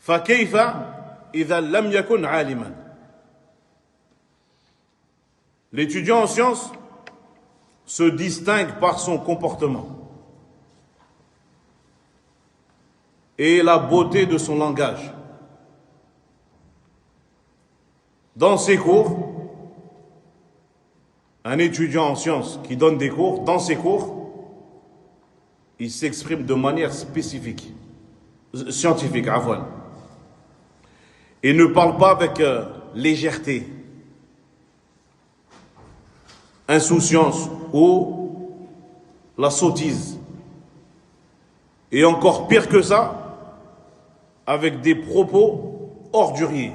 فكيف إذا لم يكن عالما. L'étudiant en sciences se distingue par son comportement et la beauté de son langage. Dans ses cours, un étudiant en sciences qui donne des cours, dans ses cours, il s'exprime de manière spécifique, scientifique, avoué. Et ne parle pas avec légèreté, insouciance ou la sottise. Et encore pire que ça, avec des propos orduriers.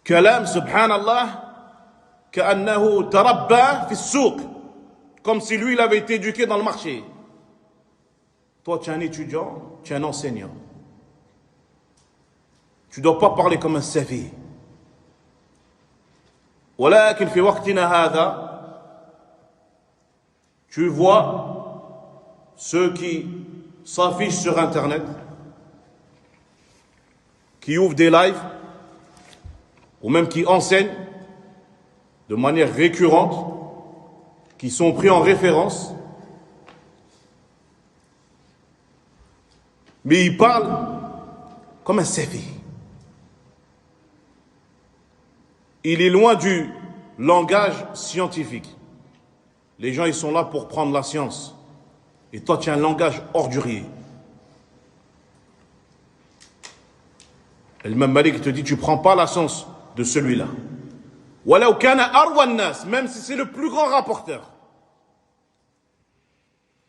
Kalam, subhanallah, كأنه تربى في السوق, comme si lui il avait été éduqué dans le marché. Toi tu es un étudiant, tu es un enseignant. Tu ne dois pas parler comme un safi. ولكن في وقتنا هذا, tu vois ceux qui s'affichent sur Internet, qui ouvrent des lives, ou même qui enseignent de manière récurrente, qui sont pris en référence, mais ils parlent comme un safi. Il est loin du langage scientifique. Les gens, ils sont là pour prendre la science. Et toi, tu as un langage ordurier. Et l'imam Malik te dit, tu ne prends pas la science de celui-là. Walau kana arwa an-nas, même si c'est le plus grand rapporteur.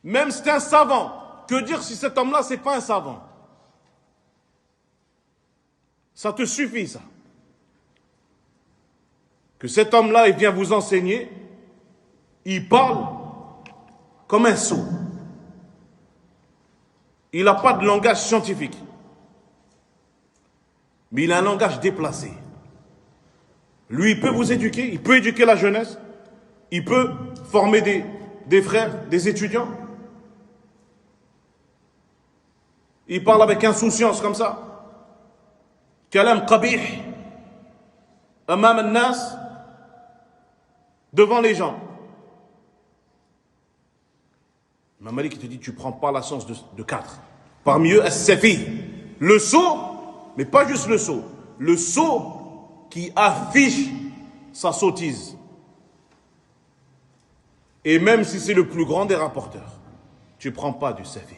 Même si c'est un savant. Que dire si cet homme-là, c'est pas un savant? Ça te suffit, ça. Que cet homme-là, il vient vous enseigner, il parle comme un sot. Il n'a pas de langage scientifique. Mais il a un langage déplacé. Lui, il peut vous éduquer, il peut éduquer la jeunesse, il peut former des frères, des étudiants. Il parle avec insouciance comme ça. Kalam qabih, amam al-nas, devant les gens. Imam Malik te dit, tu ne prends pas la science de 4. Parmi eux, as-safi, le sot, mais pas juste le sot qui affiche sa sottise. Et même si c'est le plus grand des rapporteurs, tu ne prends pas du safi.